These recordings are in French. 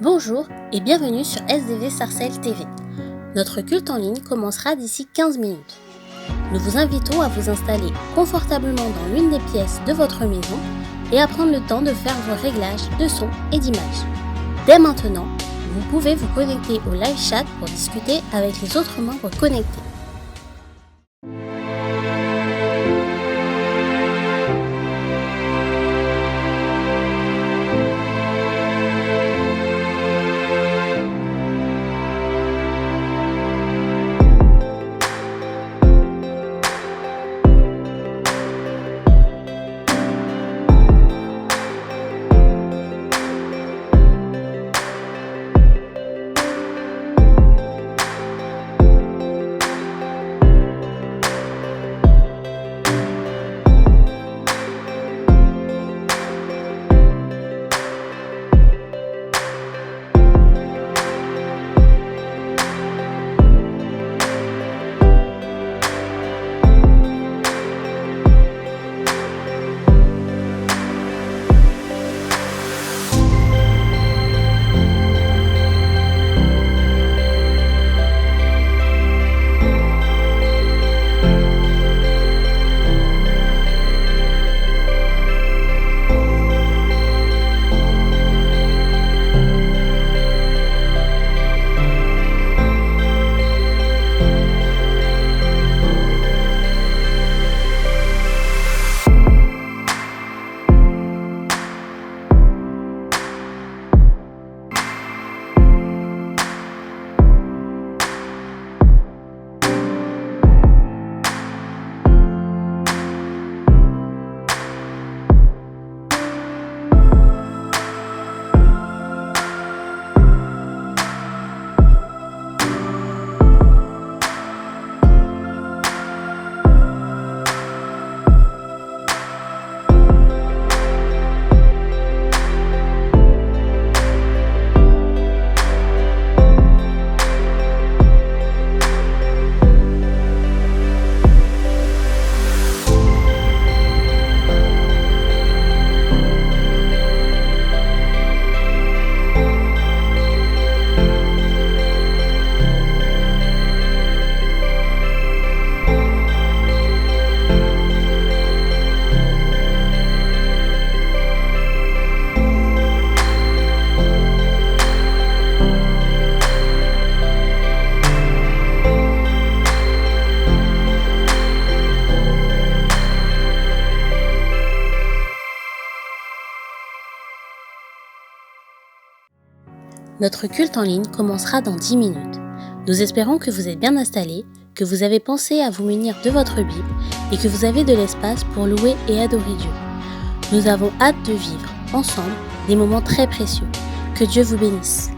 Bonjour et bienvenue sur SDV Sarcelles TV. Notre culte en ligne commencera d'ici 15 minutes. Nous vous invitons à vous installer confortablement dans l'une des pièces de votre maison et à prendre le temps de faire vos réglages de son et d'image. Dès maintenant, vous pouvez vous connecter au live chat pour discuter avec les autres membres connectés. Notre culte en ligne commencera dans 10 minutes. Nous espérons que vous êtes bien installés, que vous avez pensé à vous munir de votre Bible et que vous avez de l'espace pour louer et adorer Dieu. Nous avons hâte de vivre, ensemble, des moments très précieux. Que Dieu vous bénisse.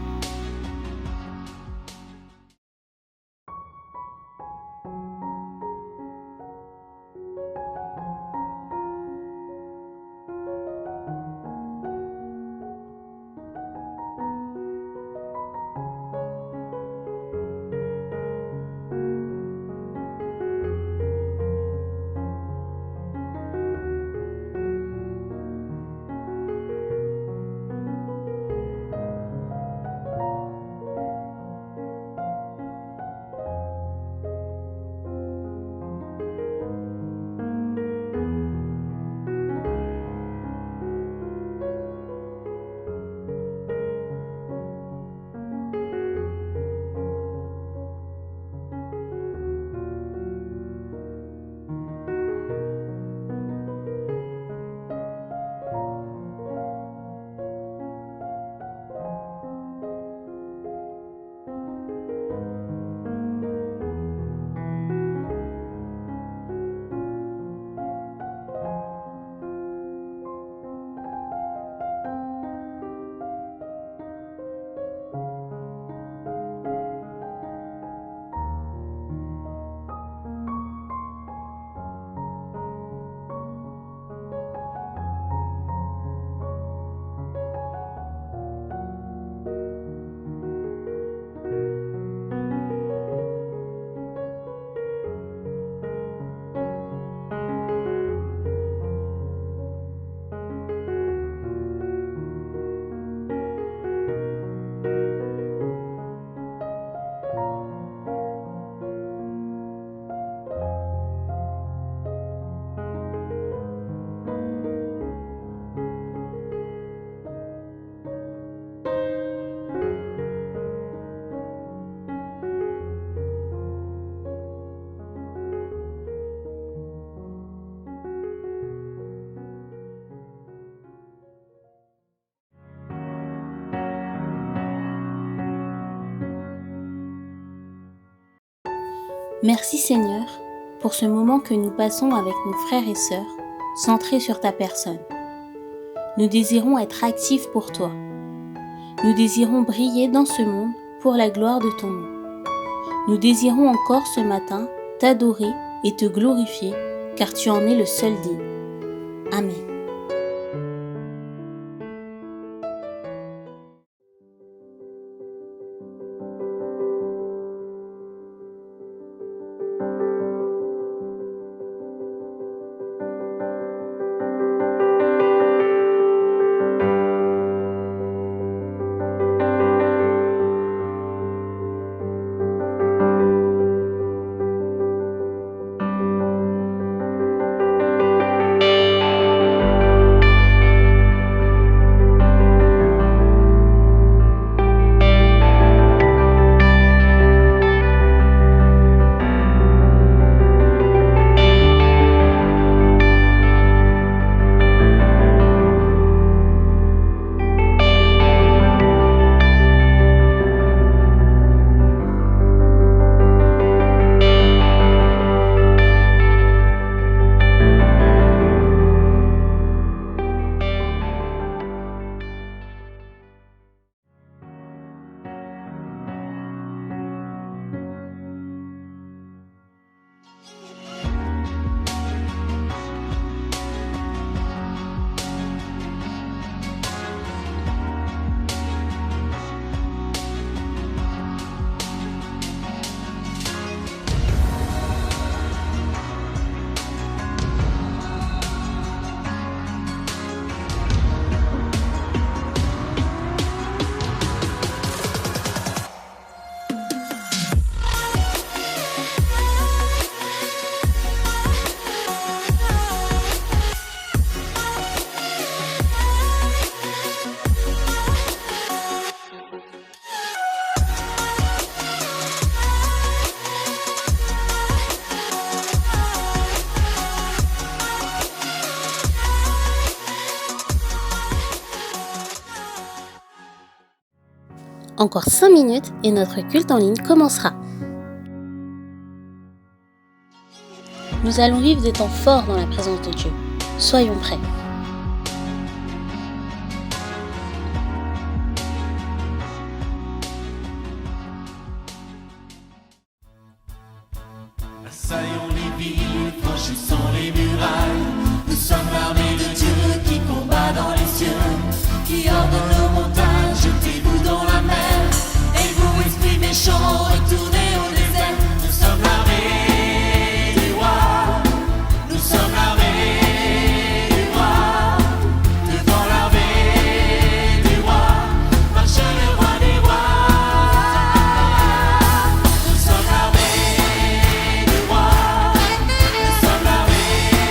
Merci Seigneur pour ce moment que nous passons avec nos frères et sœurs, centrés sur ta personne. Nous désirons être actifs pour toi. Nous désirons briller dans ce monde pour la gloire de ton nom. Nous désirons encore ce matin t'adorer et te glorifier, car tu en es le seul digne. Amen. Encore 5 minutes et notre culte en ligne commencera. Nous allons vivre des temps forts dans la présence de Dieu. Soyons prêts. Assaillons les villes, franchissons les murailles. Nous sommes l'armée de Dieu qui combat dans les cieux, qui ordonne nos montagnes, jetez-vous dans la mer. Et vous, esprits méchants, retournez au désert. Nous sommes l'armée du roi. Nous sommes l'armée du roi. Devant l'armée du roi, marche le roi des rois. Nous sommes l'armée du roi. Nous sommes l'armée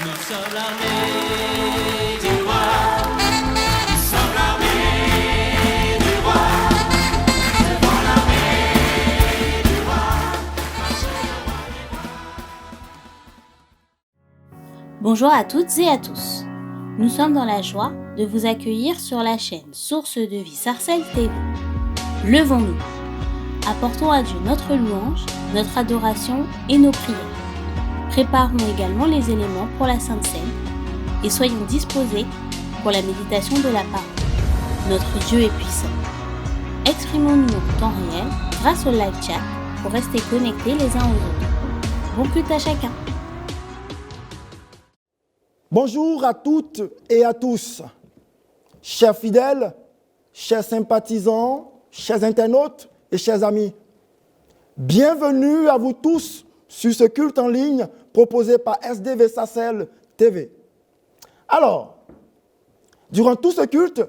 Nous sommes l'armée du roi. Nous sommes l'armée du roi. Devant l'armée du roi. Marche le roi des rois. Bonjour à toutes et à tous. Nous sommes dans la joie de vous accueillir sur la chaîne Source de Vie Sarcelles TV. Levons-nous. Apportons à Dieu notre louange, notre adoration et nos prières. Préparons également les éléments pour la Sainte Seine et soyons disposés pour la méditation de la parole. Notre Dieu est puissant. Exprimons-nous en temps réel grâce au live chat pour rester connectés les uns aux autres. Bon culte à chacun. Bonjour à toutes et à tous, chers fidèles, chers sympathisants, chers internautes et chers amis. Bienvenue à vous tous sur ce culte en ligne proposé par SDV Sarcelles TV. Alors, durant tout ce culte,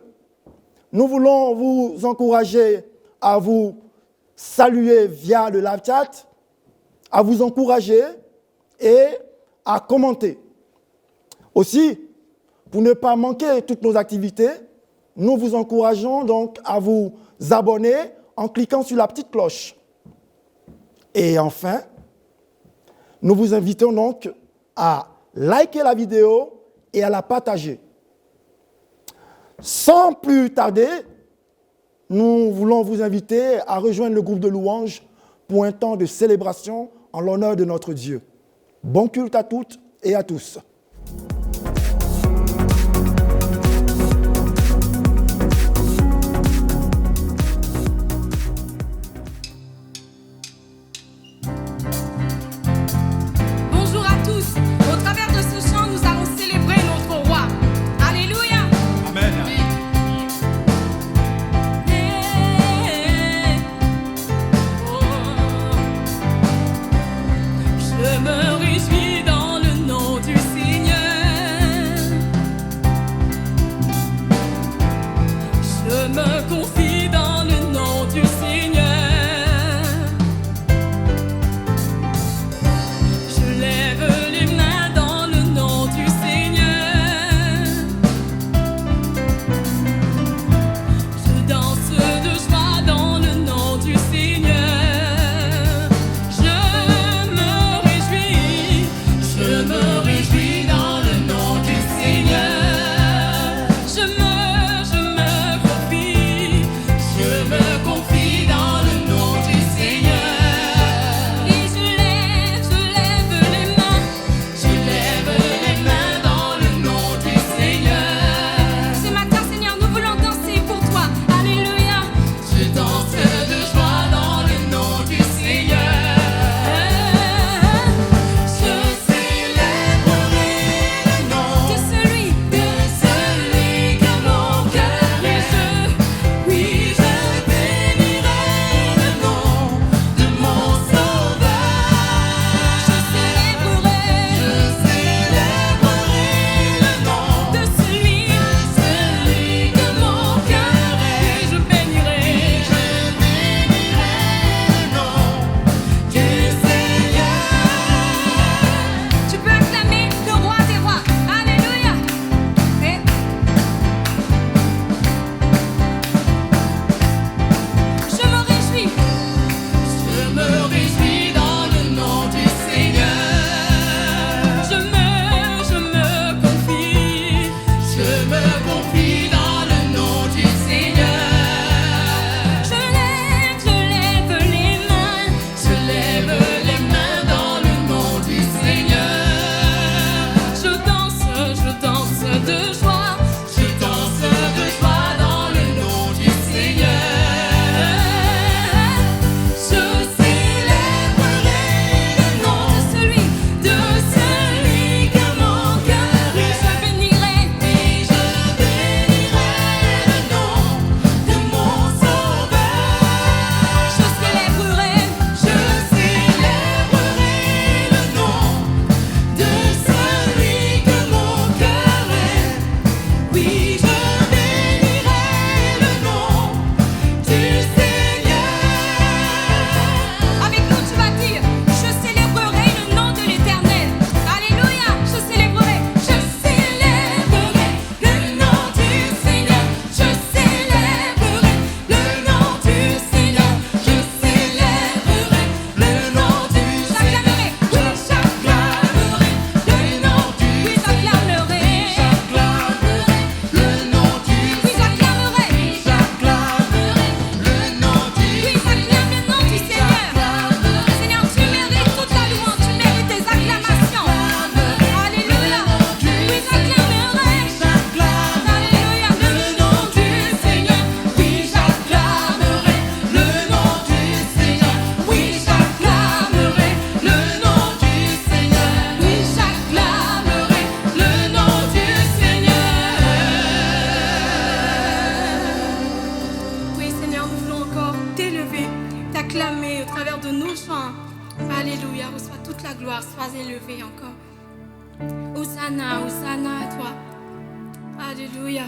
nous voulons vous encourager à vous saluer via le live chat, à vous encourager et à commenter. Aussi, pour ne pas manquer toutes nos activités, nous vous encourageons donc à vous abonner en cliquant sur la petite cloche. Et enfin, nous vous invitons donc à liker la vidéo et à la partager. Sans plus tarder, nous voulons vous inviter à rejoindre le groupe de louanges pour un temps de célébration en l'honneur de notre Dieu. Bon culte à toutes et à tous. Je me réjouis dans le nom du Seigneur. gloire, sois élevé encore. Hosanna, Hosanna à toi. Alléluia.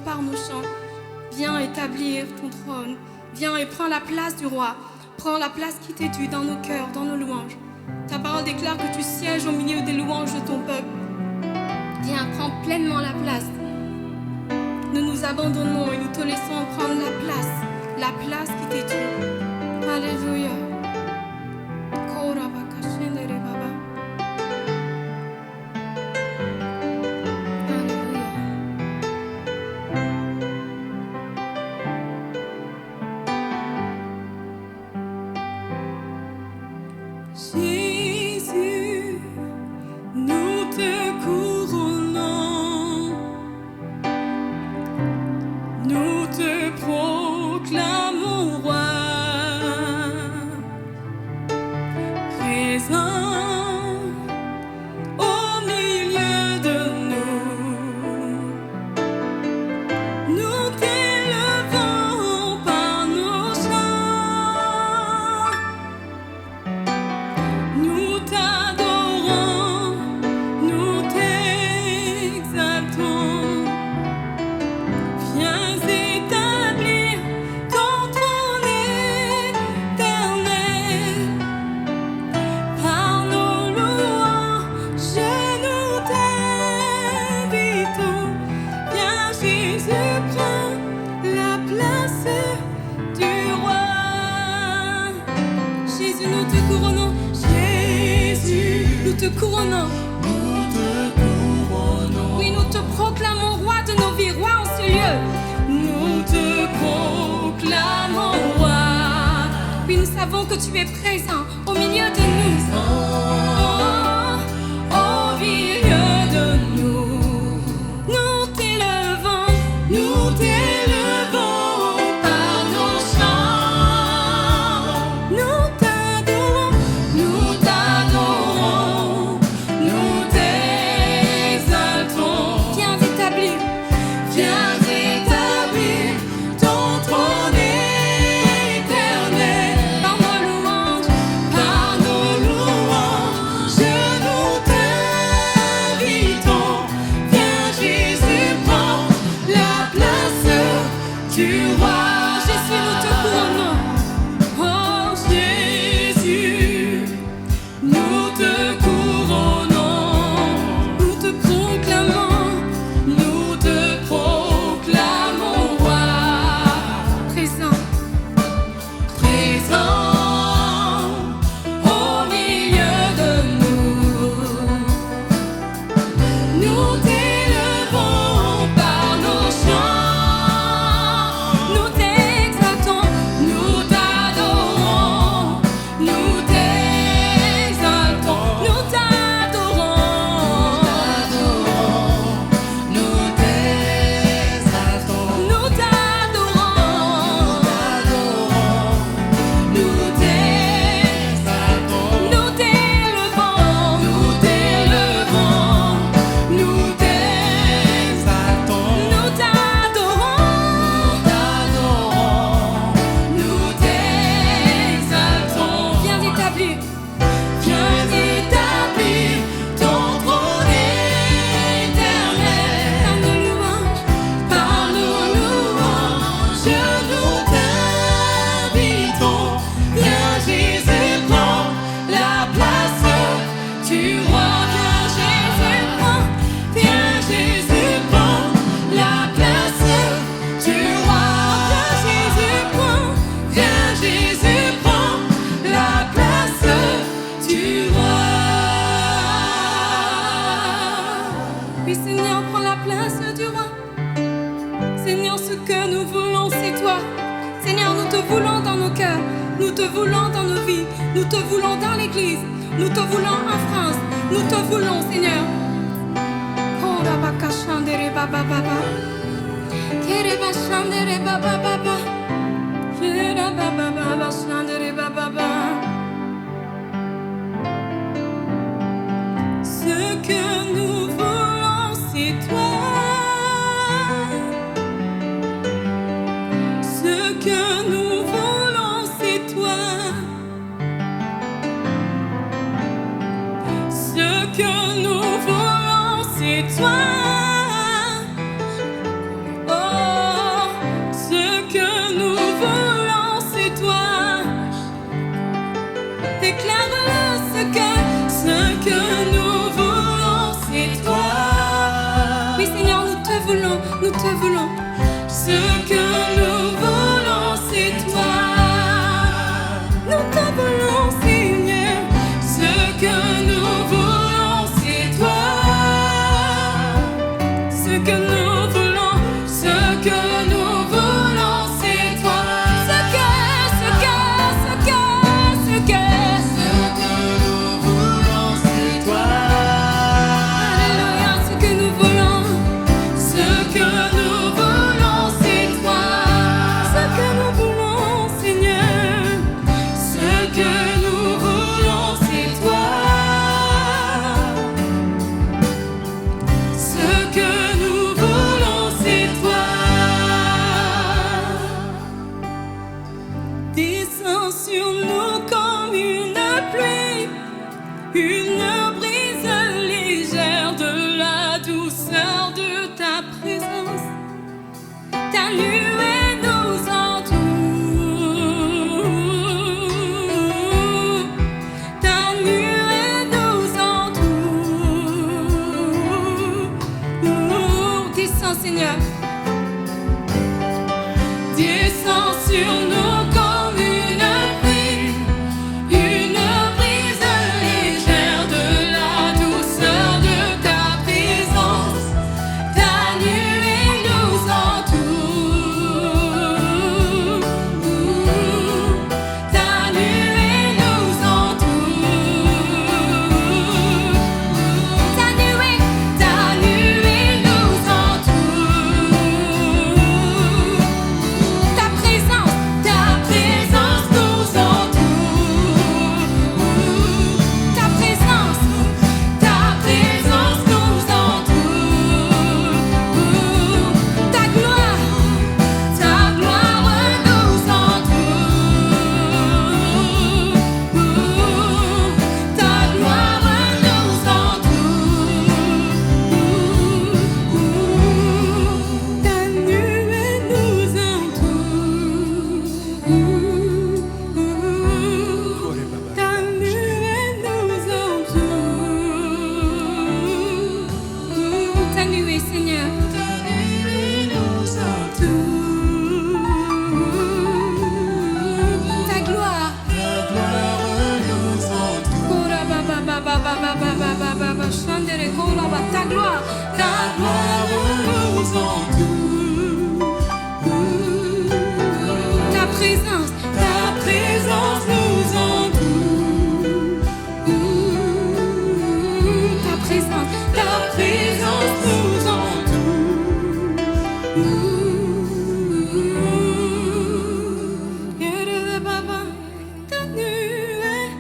par nos chants. Viens établir ton trône. Viens et prends la place du roi. Prends la place qui t'est due dans nos cœurs, dans nos louanges. Ta parole déclare que tu sièges au milieu des louanges de ton peuple. Viens, prends pleinement la place. Nous nous abandonnons et nous te laissons prendre la place qui t'est due. Alléluia. Jésus, nous te couronnons, nous te proclamons roi, présent au milieu de nous. Nous t'élevons par nos chants. Nous t'adorons, nous t'exaltons. Viens établir ton trône éternel par te couronnons, Jésus, nous te couronnons. Oui, nous te proclamons roi de nos vies, roi en ce lieu. Nous te proclamons roi. Oui, nous savons que tu es présent au milieu de nous. Au milieu de nous. Nous t'élevons par nos chants. Nous t'adorons, nous t'exaltons. Viens établir ton trône éternel. Par nos louanges, nous t'invitons. Viens Jésus, prends la place du roi. Jésus, nous te couronnons. Oh Jésus, nous te couronnons. Nous te proclamons roi. Présent au milieu de nous. Nous t'élevons par nos chants. Nous t'exaltons, nous t'adorons. Nous t'exaltons, nous t'adorons. Nous t'exaltons, nous t'adorons. Nous t'exaltons, nous t'élevons, nous t'élevons, nous t'exaltons, nous t'adorons, nous t'exaltons. Viens établir ton trône éternel. Par nos louanges, nous t'invitons. Viens Jésus, prends la place du roi. Viens Jésus, prends la place du roi. Viens Jésus, prends la place du roi. Oui Seigneur, prends la place du roi. Seigneur, ce que nous voulons, c'est toi. Seigneur, nous te voulons dans nos cœurs. Nous te voulons dans nos vies. Nous te voulons dans l'église. Nous te voulons en France. Nous te voulons, Seigneur. Oh, rabaka chandere baba baba. Kereba chandere baba baba. Kera baba baba chandere baba baba. Ce que nous voulons, c'est toi. Ce que nous voulons, c'est toi. Ce que nous voulons, c'est toi. Oh, ce que nous voulons, c'est toi. Déclare-le, ce que nous voulons, c'est toi. Oui Seigneur, nous te voulons, nous te voulons. Ce que nous voulons, c'est toi. Nous te voulons, Seigneur. Ce que nous voulons, c'est toi. Ce que nous voulons, ce que nous voulons, c'est toi. Ce que nous voulons, c'est toi. Alléluia, ce que nous voulons, ce que nous voulons, c'est toi. Ce que nous voulons, Seigneur. Ce que nous voulons, c'est toi. Ce que nous voulons, c'est toi. Descends sur nous comme une pluie, une brise légère, de la douceur de ta présence. Ta nuée nous entoure. Ta nuée nous entoure. Descends, Seigneur. Descends sur nous comme une pluie, une Ta gloire nous entoure. Ta présence nous entoure. Ta présence nous entoure. Ta nuée,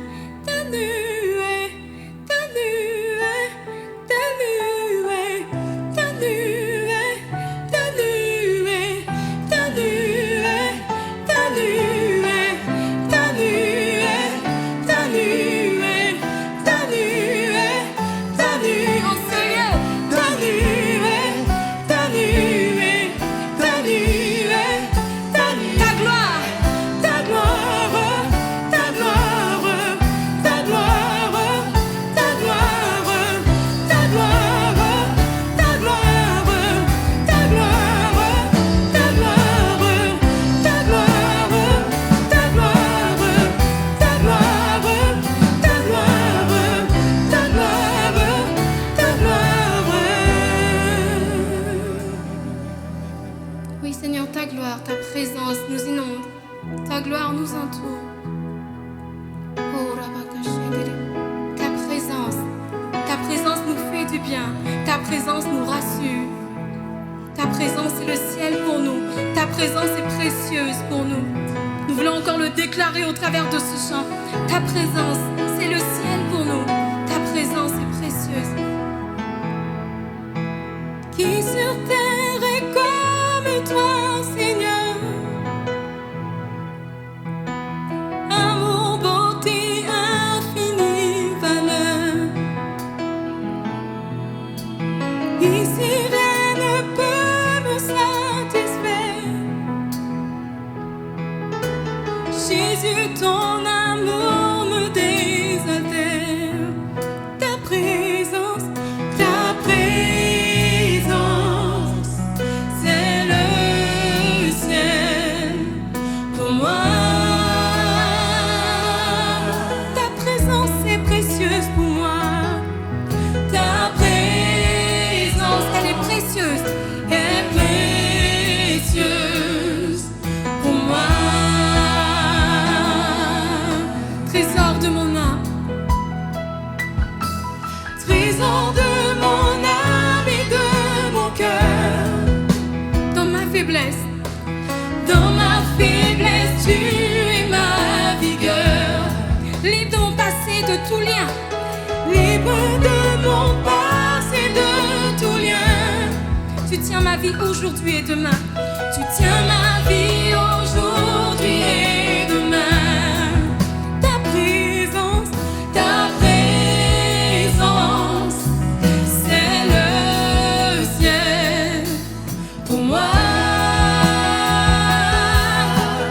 ta nuée, ta nuée, ta nuée, ta nuée, ta nuée, ta nuée, ta nuée, ta nuée, ta nuée, ta nuée, ta nuée, enseigne, ta nuée, ta nuée, ta nuée, ta nuée, ta gloire, ta gloire, ta gloire, ta gloire, ta gloire, ta gloire, ta gloire, ta gloire, ta gloire, ta gloire, ta gloire, ta gloire, ta gloire, ta gloire, ta gloire. Oui, Seigneur, ta gloire, ta présence nous inonde, ta gloire nous entoure. Oh, Rabakashedere. Ta présence nous fait du bien, ta présence nous rassure. Ta présence est le ciel pour nous, ta présence est précieuse pour nous. Nous voulons encore le déclarer au travers de ce chant. Ta présence, c'est le ciel pour nous, ta présence est précieuse. Qui sur terre est comme toi, Seigneur? Amour, beauté, infinie valeur. Ici rien ne peut me satisfaire. Jésus, ton amour me désaltère. Ta présence, c'est le ciel pour moi. Ta présence est précieuse pour moi. Ta présence, elle est précieuse pour moi. Trésor de mon âme, trésor de mon âme et de mon cœur. Dans ma faiblesse, tu es ma vigueur. Libre de mon passé, de tout lien. Libre de mon passé, de tout lien. Tu tiens ma vie aujourd'hui et demain. Tu tiens ma vie aujourd'hui et demain. Ta présence, c'est le ciel pour moi.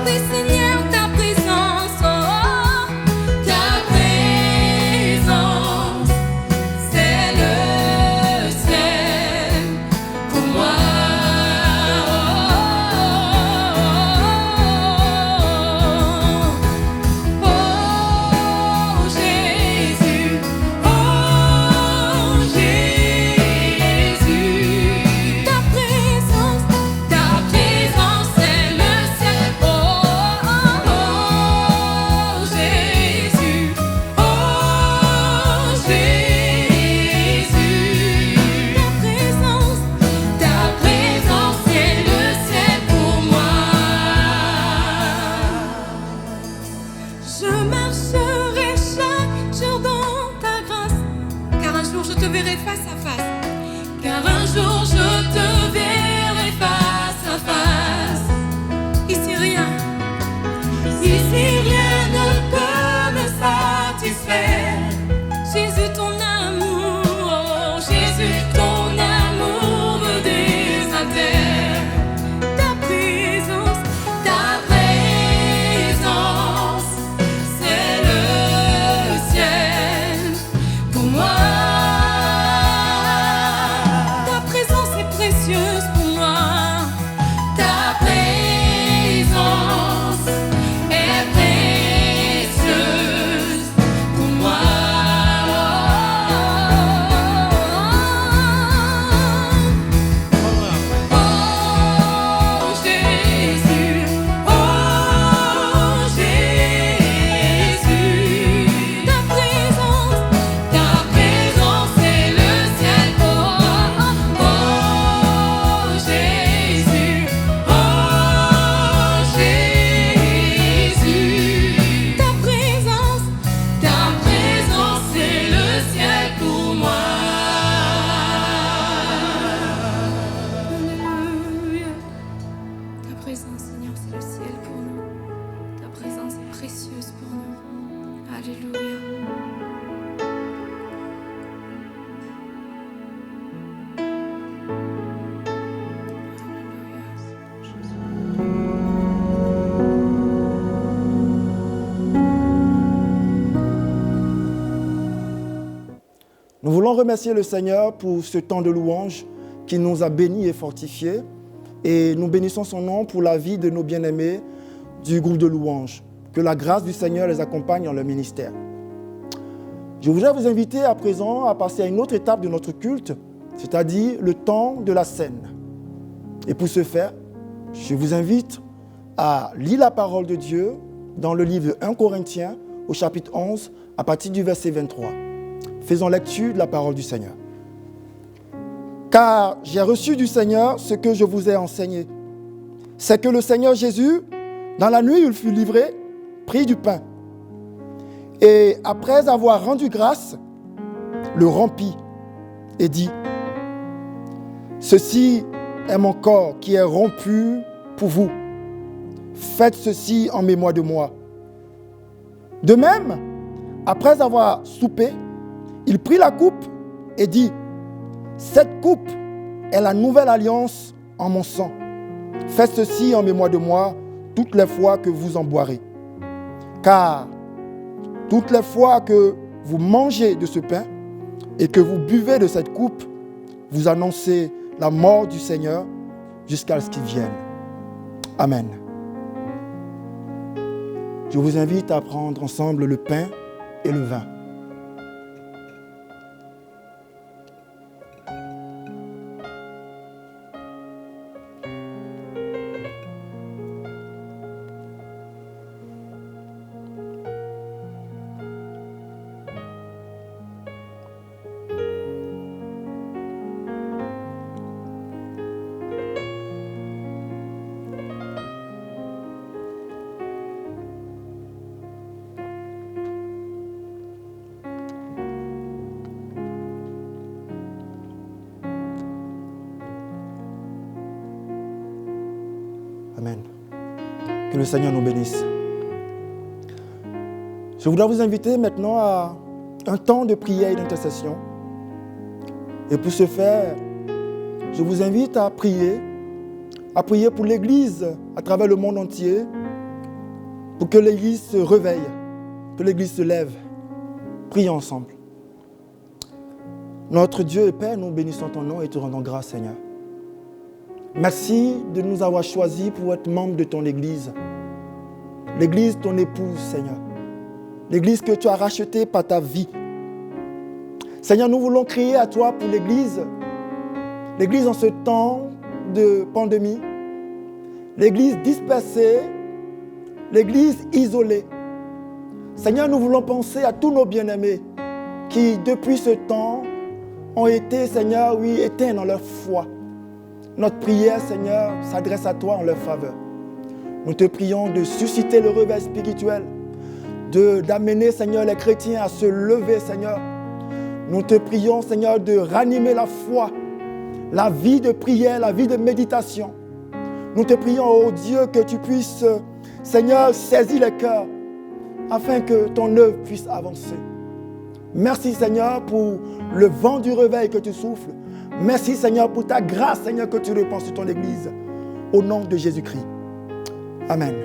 Oui, Seigneur, ta présence, oh, ta présence, c'est le ciel pour moi. pour moi. Nous voulons remercier le Seigneur pour ce temps de louange qui nous a bénis et fortifiés. Et nous bénissons son nom pour la vie de nos bien-aimés du groupe de louange. Que la grâce du Seigneur les accompagne dans leur ministère. Je voudrais vous inviter à présent à passer à une autre étape de notre culte, c'est-à-dire le temps de la scène. Et pour ce faire, je vous invite à lire la parole de Dieu dans le livre de 1 Corinthiens au chapitre 11 à partir du verset 23. Faisons lecture de la parole du Seigneur. Car j'ai reçu du Seigneur ce que je vous ai enseigné. C'est que le Seigneur Jésus, dans la nuit où il fut livré, prit du pain. Et après avoir rendu grâce, le rompit et dit, « Ceci est mon corps qui est rompu pour vous. Faites ceci en mémoire de moi. » De même, après avoir soupé, il prit la coupe et dit, « Cette coupe est la nouvelle alliance en mon sang. Faites ceci en mémoire de moi toutes les fois que vous en boirez. Car toutes les fois que vous mangez de ce pain et que vous buvez de cette coupe, vous annoncez la mort du Seigneur jusqu'à ce qu'il vienne. » Amen. Je vous invite à prendre ensemble le pain et le vin. Amen. Que le Seigneur nous bénisse. Je voudrais vous inviter maintenant à un temps de prière et d'intercession. Et pour ce faire, je vous invite à prier pour l'Église à travers le monde entier, pour que l'Église se réveille, que l'Église se lève. Prions ensemble. Notre Dieu et Père, nous bénissons ton nom et te rendons grâce, Seigneur. Merci de nous avoir choisis pour être membres de ton Église. L'Église, ton épouse, Seigneur. L'Église que tu as rachetée par ta vie. Seigneur, nous voulons crier à toi pour l'Église. L'Église en ce temps de pandémie. L'Église dispersée. L'Église isolée. Seigneur, nous voulons penser à tous nos bien-aimés qui, depuis ce temps, ont été, Seigneur, oui, éteints dans leur foi. Notre prière, Seigneur, s'adresse à toi en leur faveur. Nous te prions de susciter le réveil spirituel, d'amener, Seigneur, les chrétiens à se lever, Seigneur. Nous te prions, Seigneur, de ranimer la foi, la vie de prière, la vie de méditation. Nous te prions, oh Dieu, que tu puisses, Seigneur, saisir les cœurs afin que ton œuvre puisse avancer. Merci, Seigneur, pour le vent du réveil que tu souffles. Merci, Seigneur, pour ta grâce, Seigneur, que tu répands sur ton Église. Au nom de Jésus-Christ. Amen.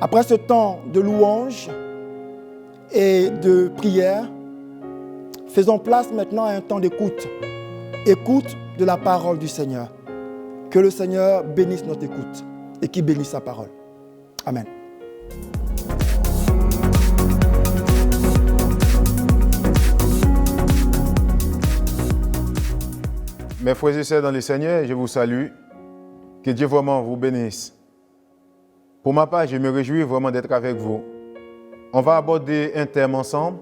Après ce temps de louange et de prière, faisons place maintenant à un temps d'écoute. Écoute de la parole du Seigneur. Que le Seigneur bénisse notre écoute et qu'il bénisse sa parole. Amen. Mes frères et sœurs dans le Seigneur, je vous salue. Que Dieu vraiment vous bénisse. Pour ma part, je me réjouis vraiment d'être avec vous. On va aborder un thème ensemble,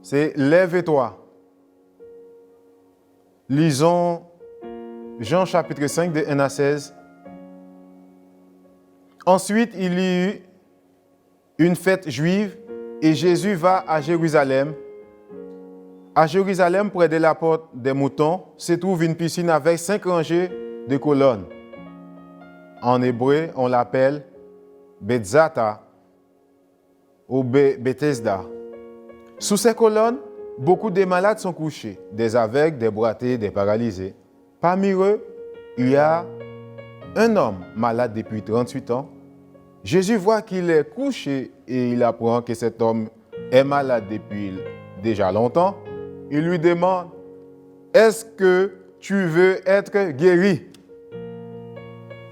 c'est « Lève-toi ». Lisons Jean chapitre 5, de 1 à 16. Ensuite, il y eut une fête juive et Jésus va à Jérusalem. À Jérusalem, près de la porte des moutons, se trouve une piscine avec 5 rangées de colonnes. En hébreu, on l'appelle Betzata ou Bethesda. Sous ces colonnes, beaucoup de malades sont couchés, des aveugles, des boités, des paralysés. Parmi eux, il y a un homme malade depuis 38 ans. Jésus voit qu'il est couché et il apprend que cet homme est malade depuis déjà longtemps. Il lui demande, est-ce que tu veux être guéri?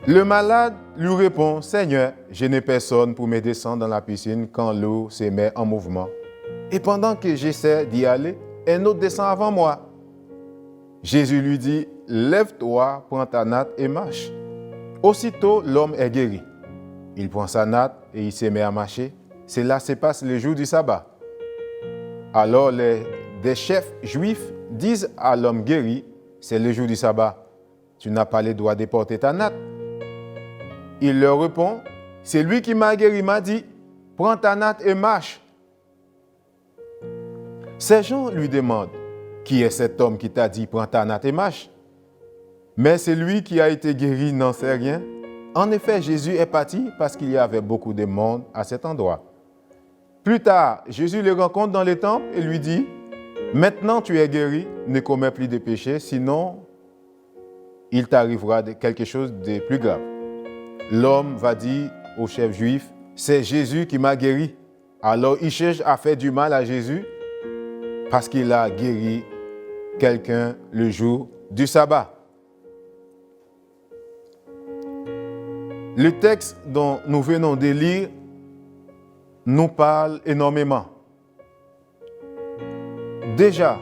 Le malade lui répond, Seigneur, je n'ai personne pour me descendre dans la piscine quand l'eau se met en mouvement. Et pendant que j'essaie d'y aller, un autre descend avant moi. Jésus lui dit, lève-toi, prends ta natte et marche. Aussitôt, l'homme est guéri. Il prend sa natte et il se met à marcher. Cela se passe le jour du sabbat. Alors des chefs juifs disent à l'homme guéri, c'est le jour du sabbat. Tu n'as pas le droit de porter ta natte. Il leur répond, c'est lui qui m'a guéri, m'a dit, prends ta natte et marche. Ces gens lui demandent, qui est cet homme qui t'a dit, prends ta natte et marche? Mais celui qui a été guéri n'en sait rien. En effet, Jésus est parti parce qu'il y avait beaucoup de monde à cet endroit. Plus tard, Jésus le rencontre dans le temple et lui dit, maintenant tu es guéri, ne commets plus de péché, sinon il t'arrivera quelque chose de plus grave. L'homme va dire au chef juif, c'est Jésus qui m'a guéri. Alors il cherche à faire du mal à Jésus parce qu'il a guéri quelqu'un le jour du sabbat. Le texte dont nous venons de lire nous parle énormément. Déjà,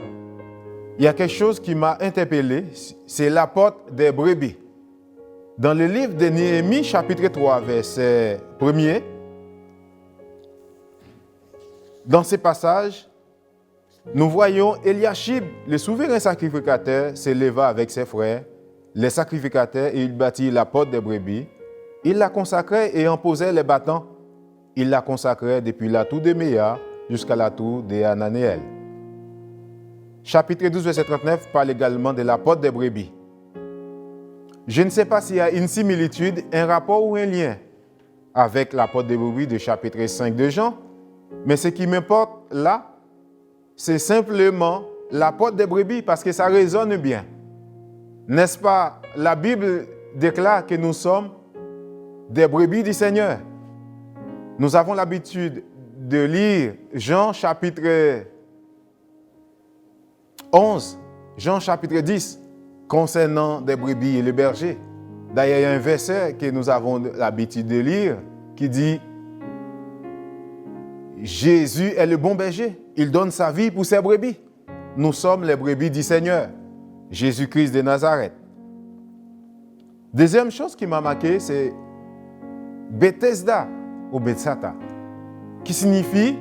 il y a quelque chose qui m'a interpellé, c'est la porte des brebis. Dans le livre de Néhémie, chapitre 3, verset 1er, dans ce passage, nous voyons Eliashib, le souverain sacrificateur, se leva avec ses frères, les sacrificateurs, et il bâtit la porte des brebis. Il la consacrait et en posait les battants. Il la consacrait depuis la tour de Méa jusqu'à la tour de Hananéel. Chapitre 12, verset 39 parle également de la porte des brebis. Je ne sais pas s'il y a une similitude, un rapport ou un lien avec la porte des brebis de chapitre 5 de Jean, mais ce qui m'importe là, c'est simplement la porte des brebis parce que ça résonne bien. N'est-ce pas? La Bible déclare que nous sommes des brebis du Seigneur. Nous avons l'habitude de lire Jean chapitre 11, Jean chapitre 10, concernant des brebis et les bergers. D'ailleurs, il y a un verset que nous avons l'habitude de lire qui dit « Jésus est le bon berger, il donne sa vie pour ses brebis. Nous sommes les brebis du Seigneur, Jésus-Christ de Nazareth. » Deuxième chose qui m'a marqué, c'est Bethesda ou Bethsata, qui signifie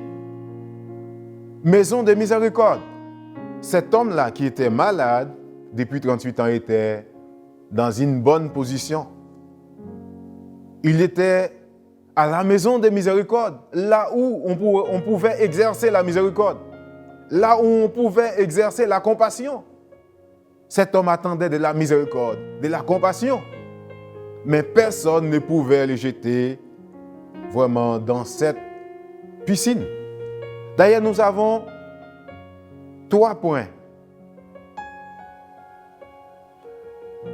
maison de miséricorde. Cet homme-là qui était malade depuis 38 ans était dans une bonne position. Il était à la maison de miséricorde, là où on pouvait exercer la miséricorde, là où on pouvait exercer la compassion. Cet homme attendait de la miséricorde, de la compassion. Mais personne ne pouvait le jeter vraiment dans cette piscine. D'ailleurs, nous avons 3 points.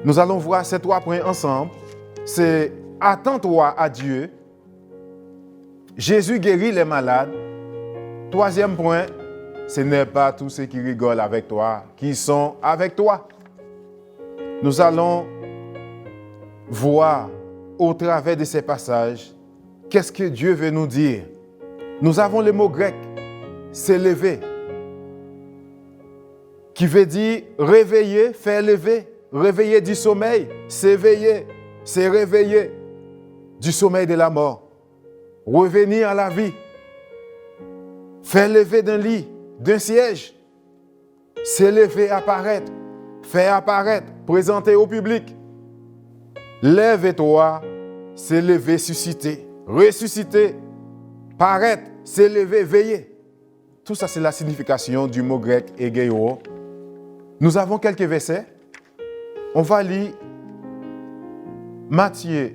Nous allons voir ces 3 points ensemble. C'est attends-toi à Dieu. Jésus guérit les malades. 3e point, ce n'est pas tous ceux qui rigolent avec toi qui sont avec toi. Nous allons voir au travers de ces passages qu'est-ce que Dieu veut nous dire. Nous avons le mot grec « s'élever » qui veut dire réveiller, faire lever, réveiller du sommeil, s'éveiller, se réveiller du sommeil de la mort, revenir à la vie, faire lever d'un lit, d'un siège, s'élever, apparaître, faire apparaître, présenter au public. Lève-toi, s'élever, susciter, ressusciter, paraître, s'élever, veiller. Tout ça, c'est la signification du mot grec égéo. Nous avons quelques versets. On va lire Matthieu,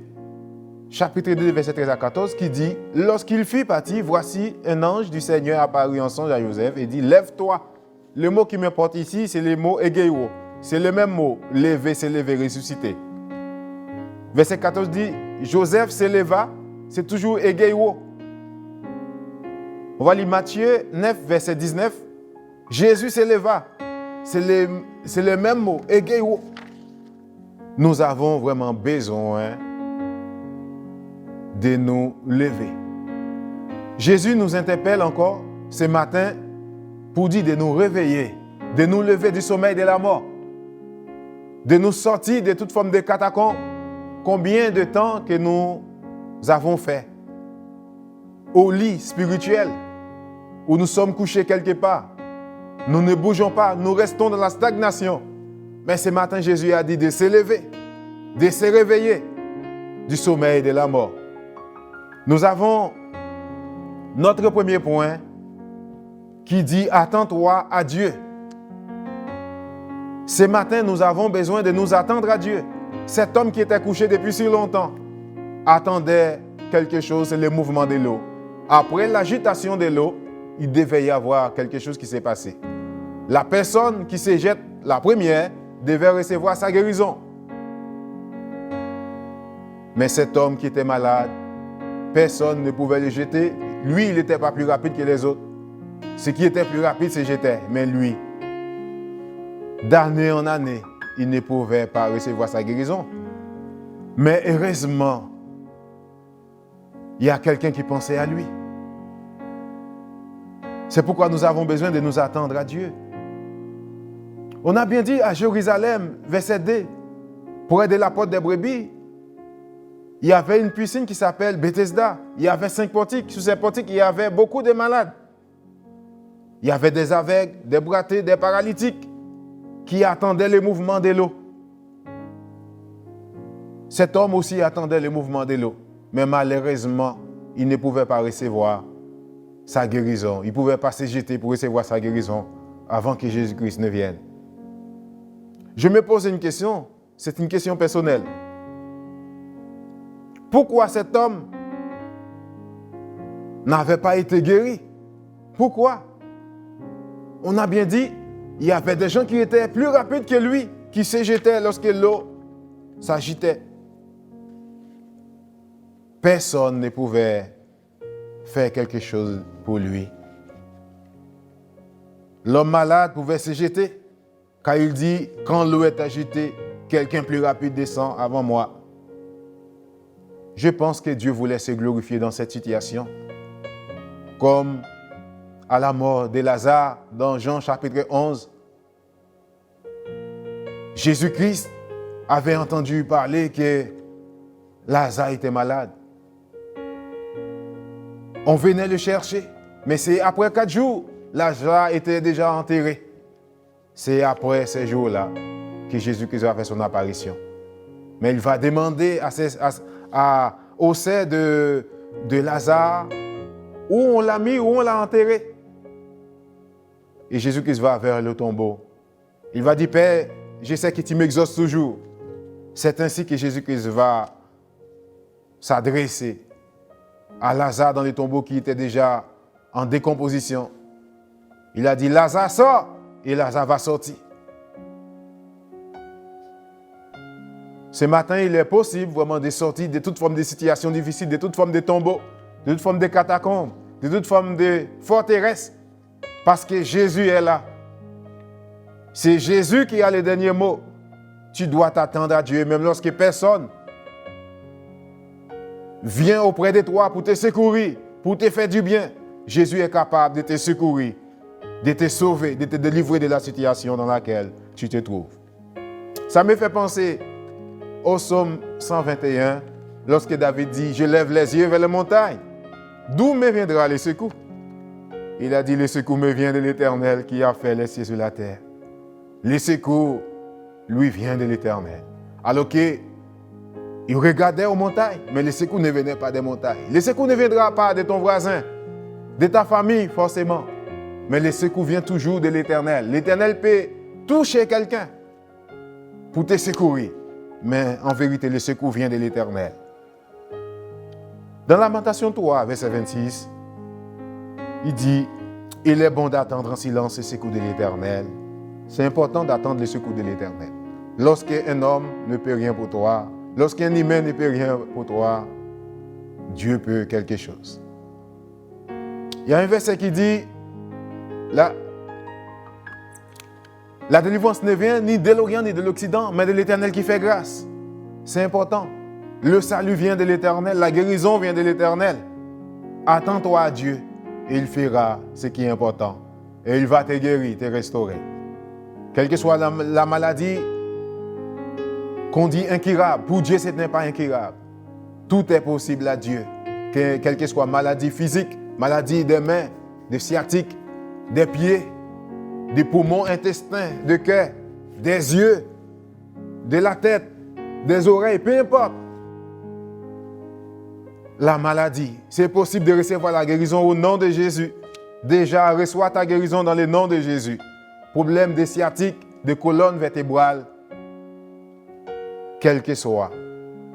chapitre 2, verset 13 à 14, qui dit « Lorsqu'il fut parti, voici un ange du Seigneur apparut en songe à Joseph et dit « Lève-toi ». Le mot qui m'importe ici, c'est le mot égéo. C'est le même mot, lever, s'élever, ressusciter. Verset 14 dit, Joseph s'éleva, c'est toujours égéo. On va lire Matthieu 9, verset 19. Jésus s'éleva. c'est le même mot. Egeo. Nous avons vraiment besoin de nous lever. Jésus nous interpelle encore ce matin pour dire de nous réveiller, de nous lever du sommeil de la mort, de nous sortir de toute forme de catacombes. Combien de temps que nous avons fait au lit spirituel où nous sommes couchés quelque part. Nous ne bougeons pas, nous restons dans la stagnation. Mais ce matin, Jésus a dit de se lever, de se réveiller du sommeil de la mort. Nous avons notre premier point qui dit « Attends-toi à Dieu ». Ce matin, nous avons besoin de nous attendre à Dieu. Cet homme qui était couché depuis si longtemps attendait quelque chose, c'est le mouvement de l'eau. Après l'agitation de l'eau, il devait y avoir quelque chose qui s'est passé. La personne qui se jette la première devait recevoir sa guérison. Mais cet homme qui était malade, personne ne pouvait le jeter. Lui, il n'était pas plus rapide que les autres. Ce qui était plus rapide se jetait. Mais lui, d'année en année, il ne pouvait pas recevoir sa guérison. Mais heureusement, il y a quelqu'un qui pensait à lui. C'est pourquoi nous avons besoin de nous attendre à Dieu. On a bien dit à Jérusalem, verset 2, près de la porte des brebis, il y avait une piscine qui s'appelle Bethesda. Il y avait 5 portiques. Sous ces portiques, il y avait beaucoup de malades. Il y avait des aveugles, des brattés, des paralytiques qui attendaient le mouvement de l'eau. Cet homme aussi attendait le mouvement de l'eau. Mais malheureusement, il ne pouvait pas recevoir sa guérison. Il ne pouvait pas se jeter pour recevoir sa guérison avant que Jésus-Christ ne vienne. Je me pose une question, c'est une question personnelle. Pourquoi cet homme n'avait pas été guéri? Pourquoi? On a bien dit, il y avait des gens qui étaient plus rapides que lui, qui se jetaient lorsque l'eau s'agitait. Personne ne pouvait faire quelque chose pour lui. L'homme malade pouvait se jeter, car il dit, quand l'eau est agitée, quelqu'un plus rapide descend avant moi. Je pense que Dieu voulait se glorifier dans cette situation. Comme à la mort de Lazare dans Jean chapitre 11. Jésus-Christ avait entendu parler que Lazare était malade. On venait le chercher, mais c'est après 4 jours, Lazare était déjà enterré. C'est après ces jours-là que Jésus-Christ a fait son apparition. Mais il va demander au sein de Lazare où on l'a mis, où on l'a enterré. Et Jésus-Christ va vers le tombeau. Il va dire, Père, je sais que tu m'exauces toujours. C'est ainsi que Jésus-Christ va s'adresser à Lazare dans le tombeau qui était déjà en décomposition. Il a dit, Lazare sort, et Lazare va sortir. Ce matin, il est possible vraiment de sortir de toute forme de situation difficile, de toute forme de tombeau, de toute forme de catacombes, de toute forme de forteresse, parce que Jésus est là. C'est Jésus qui a le dernier mot. Tu dois t'attendre à Dieu, même lorsque personne vient auprès de toi pour te secourir, pour te faire du bien. Jésus est capable de te secourir, de te sauver, de te délivrer de la situation dans laquelle tu te trouves. Ça me fait penser au psaume 121, lorsque David dit « Je lève les yeux vers les montagnes. D'où me viendra le secours ?» Il a dit « Le secours me vient de l'Éternel qui a fait les cieux sur la terre. » Le secours lui vient de l'Éternel. Alors qu'il regardait aux montagnes, mais le secours ne venait pas des montagnes. Le secours ne viendra pas de ton voisin, de ta famille forcément. Mais le secours vient toujours de l'Éternel. L'Éternel peut toucher quelqu'un pour te secourir. Mais en vérité, le secours vient de l'Éternel. Dans Lamentation 3, verset 26, il dit « Il est bon d'attendre en silence le secours de l'Éternel. » C'est important d'attendre le secours de l'Éternel. Lorsqu'un homme ne peut rien pour toi, lorsqu'un humain ne peut rien pour toi, Dieu peut quelque chose. Il y a un verset qui dit, là, La délivrance ne vient ni de l'Orient ni de l'Occident, mais de l'Éternel qui fait grâce. C'est important. Le salut vient de l'Éternel, la guérison vient de l'Éternel. Attends-toi à Dieu et il fera ce qui est important. Et il va te guérir, te restaurer. Quelle que soit la maladie qu'on dit incurable, pour Dieu ce n'est pas incurable. Tout est possible à Dieu. Quelle que soit maladie physique, maladie des mains, des sciatiques, des pieds, des poumons, intestins, de cœur, des yeux, de la tête, des oreilles, peu importe. La maladie, c'est possible de recevoir la guérison au nom de Jésus. Déjà, reçois ta guérison dans le nom de Jésus. Problème de sciatique, de colonne vertébrale, quel que soit,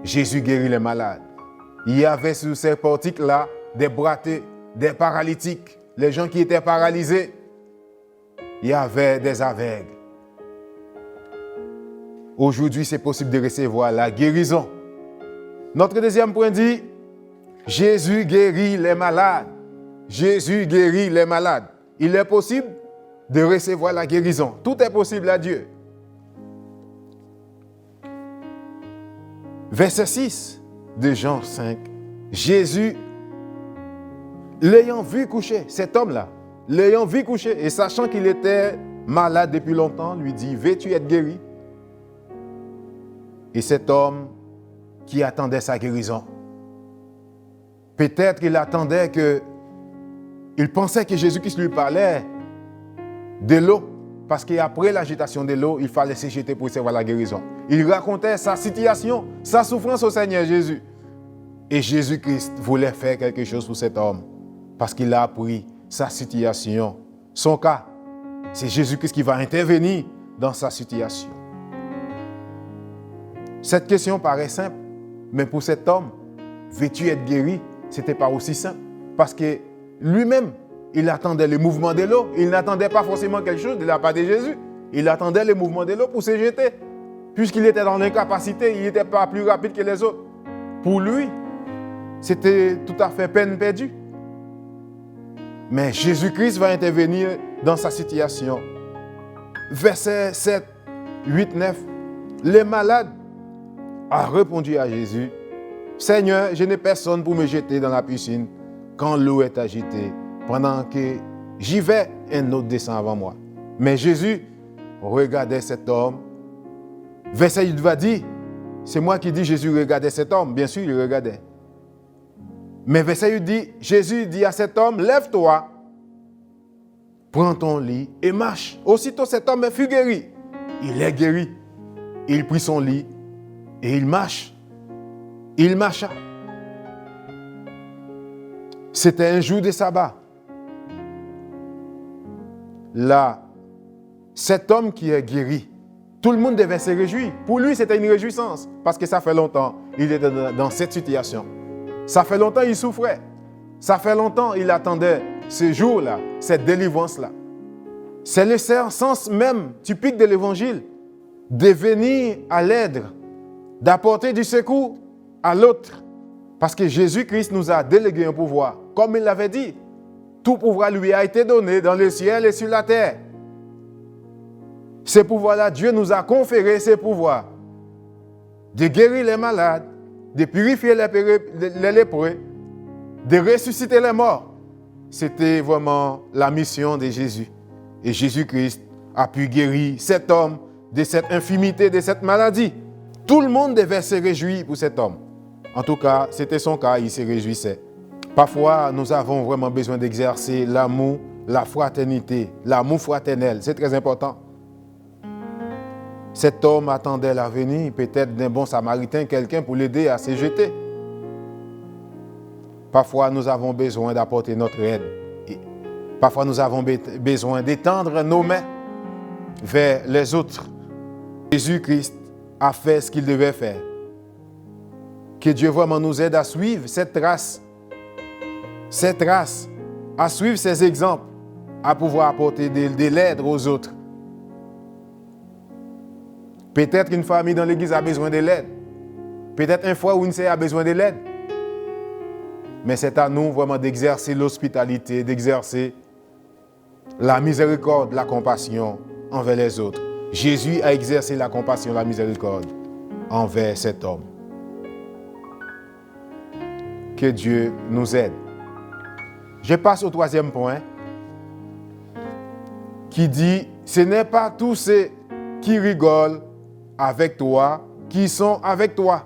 Jésus guérit les malades. Il y avait sur ces portiques-là des boiteux, des paralytiques, les gens qui étaient paralysés. Il y avait des aveugles. Aujourd'hui, c'est possible de recevoir la guérison. Notre deuxième point dit, Jésus guérit les malades. Jésus guérit les malades. Il est possible de recevoir la guérison. Tout est possible à Dieu. Verset 6 de Jean 5. Jésus, l'ayant vu coucher, cet homme-là, l'ayant vu coucher et sachant qu'il était malade depuis longtemps, lui dit, veux-tu être guéri? Et cet homme qui attendait sa guérison, peut-être qu'il attendait il pensait que Jésus-Christ lui parlait de l'eau, parce qu'après l'agitation de l'eau, il fallait se jeter pour recevoir la guérison. Il racontait sa situation, sa souffrance au Seigneur Jésus. Et Jésus-Christ voulait faire quelque chose pour cet homme, parce qu'il a appris sa situation, son cas. C'est Jésus-Christ qui va intervenir dans sa situation. Cette question paraît simple, mais pour cet homme, veux-tu être guéri? Ce n'était pas aussi simple, parce que lui-même, il attendait le mouvement de l'eau. Il n'attendait pas forcément quelque chose de la part de Jésus. Il attendait le mouvement de l'eau pour se jeter. Puisqu'il était dans l'incapacité, il n'était pas plus rapide que les autres. Pour lui, c'était tout à fait peine perdue. Mais Jésus-Christ va intervenir dans sa situation. Verset 7, 8, 9. Le malade a répondu à Jésus, « Seigneur, je n'ai personne pour me jeter dans la piscine quand l'eau est agitée. Pendant que j'y vais, un autre descend avant moi. » Mais Jésus regardait cet homme. Verset 8 va dire, c'est moi qui dis Jésus regardait cet homme. Bien sûr, il regardait. Mais verset 8 dit, Jésus dit à cet homme, lève-toi, prends ton lit et marche. Aussitôt cet homme fut guéri. Il est guéri. Il prit son lit et il marche. Il marcha. C'était un jour de sabbat. Là, cet homme qui est guéri, tout le monde devait se réjouir. Pour lui, c'était une réjouissance parce que ça fait longtemps qu'il était dans cette situation. Ça fait longtemps qu'il souffrait. Ça fait longtemps qu'il attendait ce jour-là, cette délivrance-là. C'est le sens même typique de l'évangile, de venir à l'aide, d'apporter du secours à l'autre. Parce que Jésus-Christ nous a délégué un pouvoir. Comme il l'avait dit, tout pouvoir lui a été donné dans le ciel et sur la terre. Ce pouvoir-là, Dieu nous a conféré ce pouvoir de guérir les malades, de purifier les lépreux, de ressusciter les morts. C'était vraiment la mission de Jésus. Et Jésus-Christ a pu guérir cet homme de cette infirmité, de cette maladie. Tout le monde devait se réjouir pour cet homme. En tout cas, c'était son cas, il se réjouissait. Parfois, nous avons vraiment besoin d'exercer l'amour, la fraternité, l'amour fraternel. C'est très important. Cet homme attendait la venue, peut-être d'un bon samaritain, quelqu'un pour l'aider à se jeter. Parfois, nous avons besoin d'apporter notre aide. Parfois, nous avons besoin d'étendre nos mains vers les autres. Jésus-Christ a fait ce qu'il devait faire. Que Dieu vraiment nous aide à suivre cette trace, à suivre ces exemples, à pouvoir apporter de l'aide aux autres. Peut-être qu'une famille dans l'église a besoin de l'aide. Peut-être un frère ou une sœur a besoin de l'aide. Mais c'est à nous vraiment d'exercer l'hospitalité, d'exercer la miséricorde, la compassion envers les autres. Jésus a exercé la compassion, la miséricorde envers cet homme. Que Dieu nous aide. Je passe au troisième point qui dit, ce n'est pas tous ceux qui rigolent avec toi qui sont avec toi.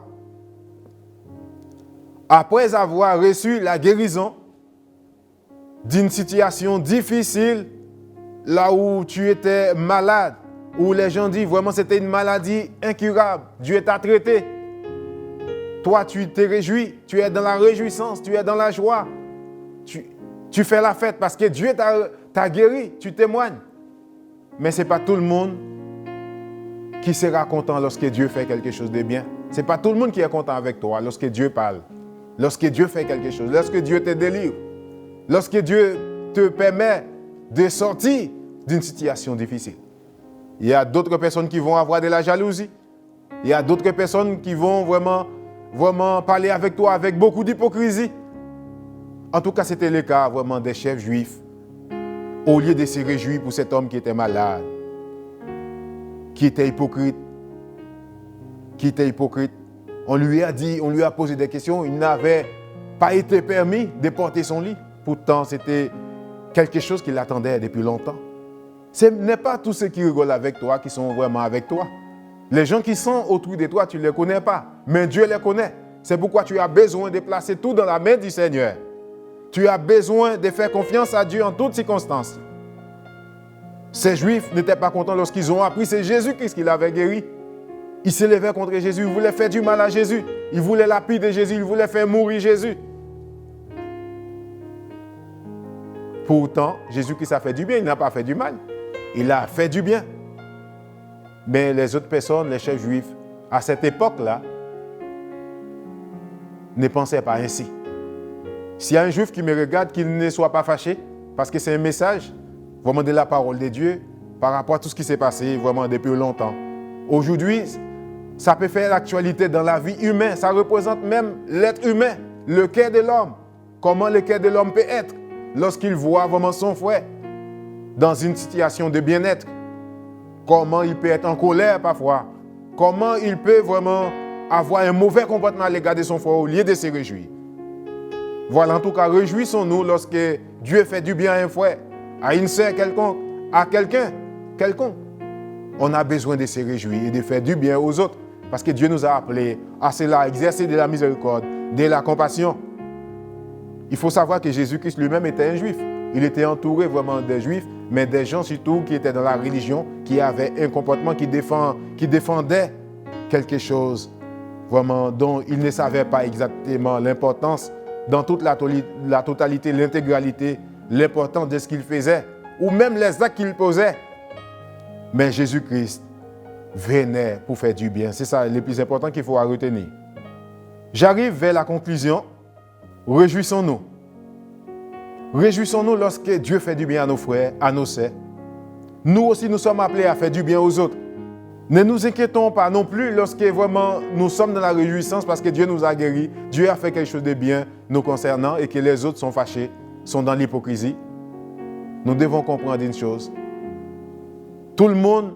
Après avoir reçu la guérison d'une situation difficile, là où tu étais malade, où les gens disent vraiment c'était une maladie incurable, Dieu t'a traité. Toi, tu te réjouis, tu es dans la réjouissance, tu es dans la joie. Tu fais la fête parce que Dieu t'a guéri, tu témoignes. Mais ce n'est pas tout le monde qui sera content lorsque Dieu fait quelque chose de bien. Ce n'est pas tout le monde qui est content avec toi lorsque Dieu parle, lorsque Dieu fait quelque chose, lorsque Dieu te délivre, lorsque Dieu te permet de sortir d'une situation difficile. Il y a d'autres personnes qui vont avoir de la jalousie. Il y a d'autres personnes qui vont vraiment parler avec toi avec beaucoup d'hypocrisie. En tout cas, c'était le cas vraiment des chefs juifs. Au lieu de se réjouir pour cet homme qui était malade, qui était hypocrite, on lui a posé des questions, il n'avait pas été permis de porter son lit. Pourtant, c'était quelque chose qui l'attendait depuis longtemps. Ce n'est pas tous ceux qui rigolent avec toi qui sont vraiment avec toi. Les gens qui sont autour de toi, tu ne les connais pas, mais Dieu les connaît. C'est pourquoi tu as besoin de placer tout dans la main du Seigneur. Tu as besoin de faire confiance à Dieu en toutes circonstances. Ces Juifs n'étaient pas contents lorsqu'ils ont appris que c'est Jésus-Christ qui l'avait guéri. Ils s'élevaient contre Jésus, ils voulaient faire du mal à Jésus. Ils voulaient lapider Jésus, ils voulaient faire mourir Jésus. Pourtant, Jésus-Christ a fait du bien, il n'a pas fait du mal. Il a fait du bien. Mais les autres personnes, les chefs juifs, à cette époque-là, ne pensaient pas ainsi. S'il y a un juif qui me regarde, qu'il ne soit pas fâché, parce que c'est un message vraiment de la parole de Dieu par rapport à tout ce qui s'est passé vraiment depuis longtemps. Aujourd'hui, ça peut faire l'actualité dans la vie humaine. Ça représente même l'être humain, le cœur de l'homme. Comment le cœur de l'homme peut être lorsqu'il voit vraiment son frère dans une situation de bien-être. Comment il peut être en colère parfois. Comment il peut vraiment avoir un mauvais comportement à l'égard de son frère au lieu de se réjouir. Voilà, en tout cas, réjouissons-nous lorsque Dieu fait du bien à un frère, à une sœur quelconque, à quelqu'un quelconque. On a besoin de se réjouir et de faire du bien aux autres parce que Dieu nous a appelés à cela, à exercer de la miséricorde, de la compassion. Il faut savoir que Jésus-Christ lui-même était un juif. Il était entouré vraiment des juifs, mais des gens surtout qui étaient dans la religion, qui avaient un comportement qui défendait quelque chose vraiment dont ils ne savaient pas exactement l'importance dans toute la totalité, l'intégralité, l'importance de ce qu'ils faisaient, ou même les actes qu'ils posaient. Mais Jésus-Christ venait pour faire du bien. C'est ça le plus important qu'il faut retenir. J'arrive vers la conclusion. Réjouissons-nous. Réjouissons-nous lorsque Dieu fait du bien à nos frères, à nos sœurs. Nous aussi, nous sommes appelés à faire du bien aux autres. Ne nous inquiétons pas non plus lorsque vraiment nous sommes dans la réjouissance parce que Dieu nous a guéris, Dieu a fait quelque chose de bien nous concernant et que les autres sont fâchés, sont dans l'hypocrisie. Nous devons comprendre une chose. Tout le monde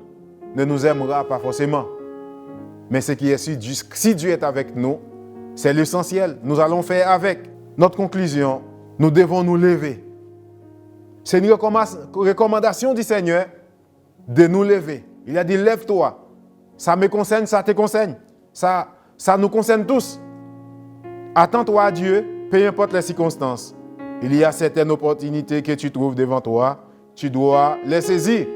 ne nous aimera pas forcément. Mais ce qui est sûr, si Dieu est avec nous, c'est l'essentiel. Nous allons faire avec. Notre conclusion, nous devons nous lever. C'est une recommandation du Seigneur de nous lever. Il a dit, lève-toi. Ça me concerne, ça te concerne. Ça nous concerne tous. Attends-toi à Dieu, peu importe les circonstances. Il y a certaines opportunités que tu trouves devant toi. Tu dois les saisir.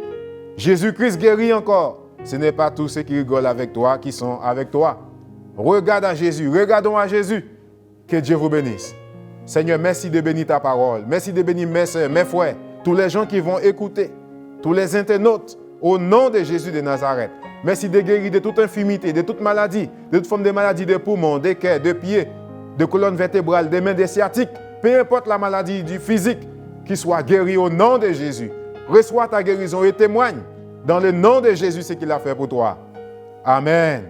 Jésus-Christ guérit encore. Ce n'est pas tous ceux qui rigolent avec toi qui sont avec toi. Regarde à Jésus. Regardons à Jésus. Que Dieu vous bénisse. Seigneur, merci de bénir ta parole. Merci de bénir mes soeurs, mes frères, tous les gens qui vont écouter, tous les internautes, au nom de Jésus de Nazareth. Merci de guérir de toute infirmité, de toute maladie, de toute forme de maladie des poumons, des cœurs, de pieds, de colonne vertébrale, des mains, des sciatiques. Peu importe la maladie du physique, qui soit guérie au nom de Jésus. Reçois ta guérison et témoigne dans le nom de Jésus ce qu'il a fait pour toi. Amen.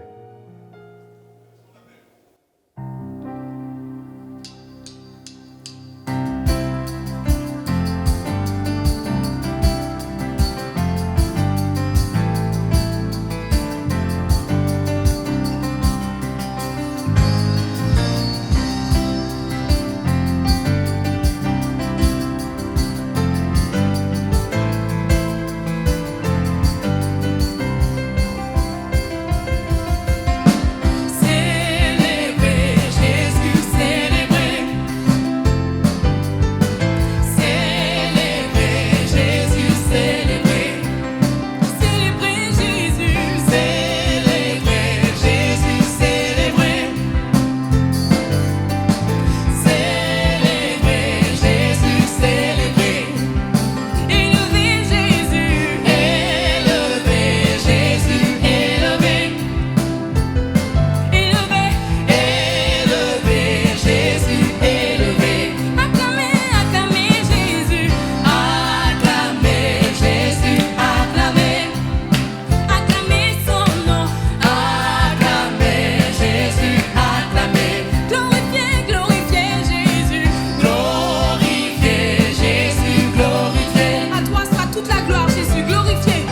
gloire, Jésus glorifié.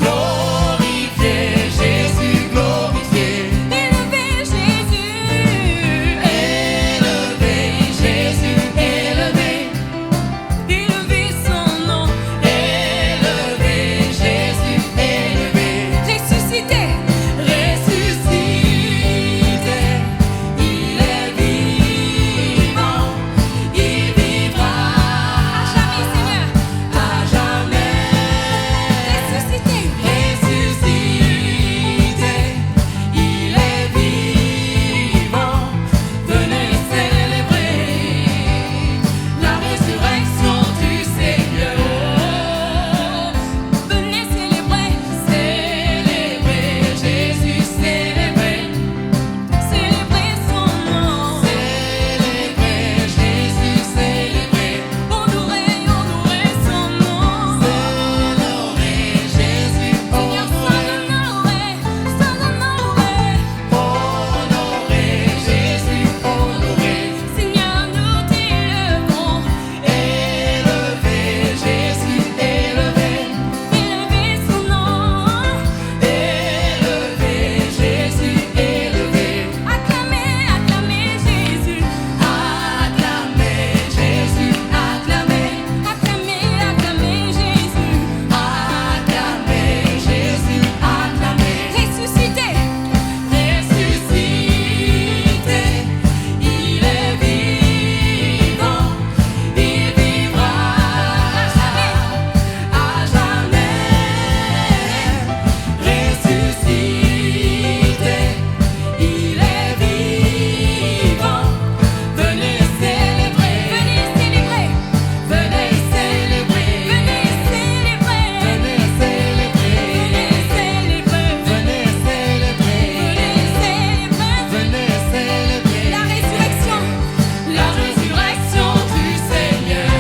Glorifié, Jésus glorifié. Élevé Jésus, Élevé, Jésus élevé. élevé son nom, Élevé, Jésus élevé. ressuscité, Ressuscité, il est vivant, il vivra à jamais Seigneur, à jamais. ressuscité, Ressuscité, il est vivant, venez célébrer la résurrection du Seigneur. venez célébrer, Célébrer Jésus, célébrer, célébrer son nom, célébrer Jésus, célébrer, honorer son nom, honorer Jésus, Seigneur sans honorer, honorer Jésus, honorer, Seigneur nous t'élevons, élever Jésus, élever, élever son nom, élever Jésus, élever, acclamer, acclamer Jésus, acclamer Jésus, acclamer, acclamer, acclamer Jésus, acclamer Jésus, acclamer. ressuscité, Ressuscité, il est vivant, il vivra à jamais. Ressuscité, il est vivant, venez célébrer, venez célébrer, venez célébrer, venez célébrer, venez célébrer, venez célébrer, venez célébrer la résurrection, la résurrection du Seigneur.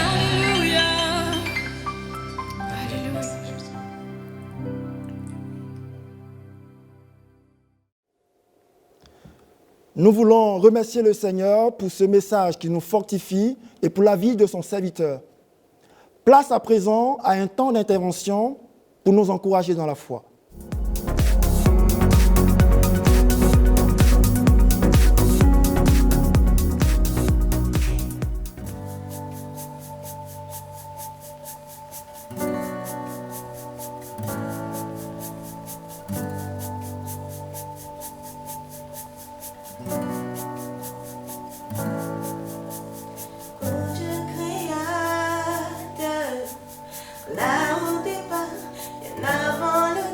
alléluia, Nous voulons remercier le Seigneur pour ce message qui nous fortifie et pour la vie de son serviteur. Place à présent à un temps d'intervention pour nous encourager dans la foi. Ô Dieu créateur, là au départ, bien avant le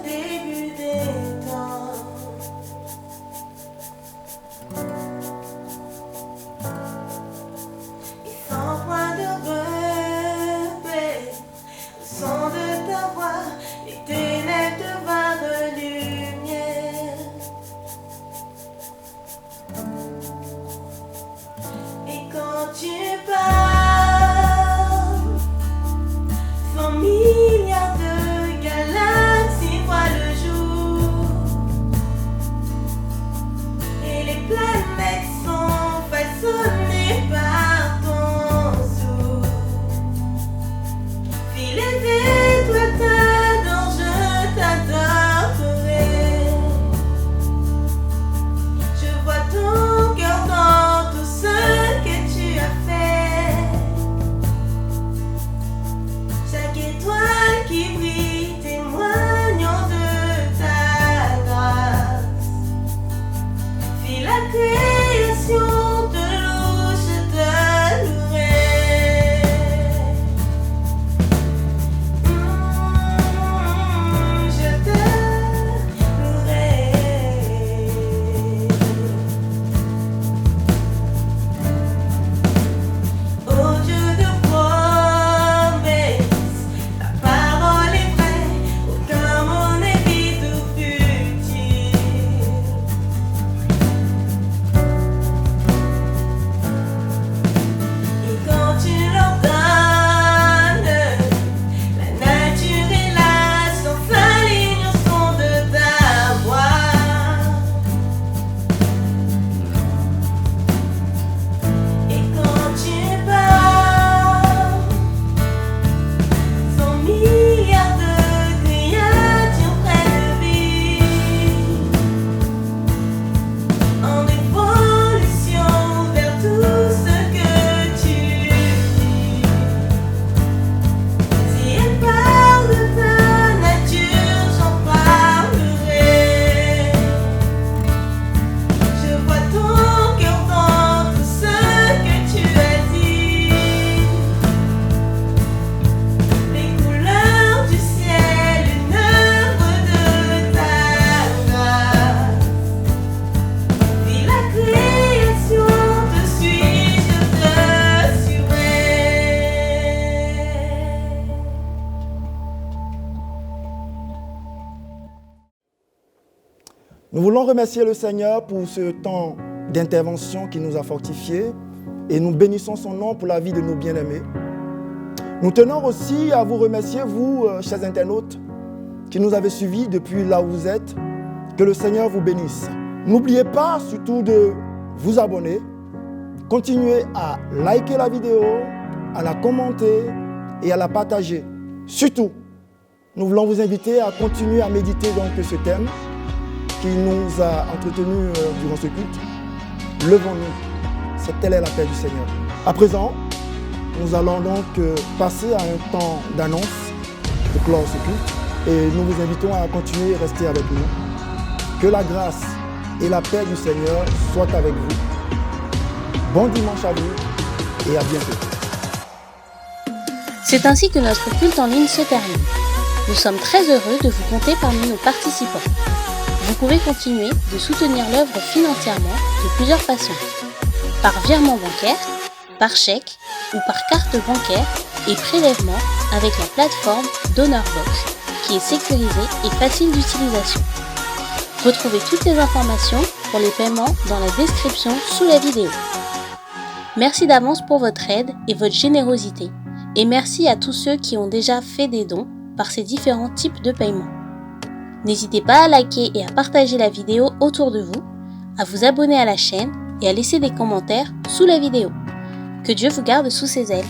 Nous voulons remercier le Seigneur pour ce temps d'intervention qui nous a fortifiés et nous bénissons son nom pour la vie de nos bien-aimés. Nous tenons aussi à vous remercier, vous, chers internautes, qui nous avez suivis depuis là où vous êtes. Que le Seigneur vous bénisse. N'oubliez pas surtout de vous abonner. Continuez à liker la vidéo, à la commenter et à la partager. Surtout, nous voulons vous inviter à continuer à méditer donc ce thème qui nous a entretenus durant ce culte. Levons-nous. Telle est l'appel du Seigneur. À présent, nous allons donc passer à un temps d'annonce pour clore ce culte. Et nous vous invitons à continuer et rester avec nous. Que la grâce et la paix du Seigneur soient avec vous. Bon dimanche à vous et à bientôt. C'est ainsi que notre culte en ligne se termine. Nous sommes très heureux de vous compter parmi nos participants. Vous pouvez continuer de soutenir l'œuvre financièrement de plusieurs façons. Par virement bancaire, par chèque ou par carte bancaire et prélèvement avec la plateforme DonorBox qui est sécurisée et facile d'utilisation. Retrouvez toutes les informations pour les paiements dans la description sous la vidéo. Merci d'avance pour votre aide et votre générosité. Et merci à tous ceux qui ont déjà fait des dons par ces différents types de paiements. N'hésitez pas à liker et à partager la vidéo autour de vous, à vous abonner à la chaîne et à laisser des commentaires sous la vidéo. Que Dieu vous garde sous ses ailes.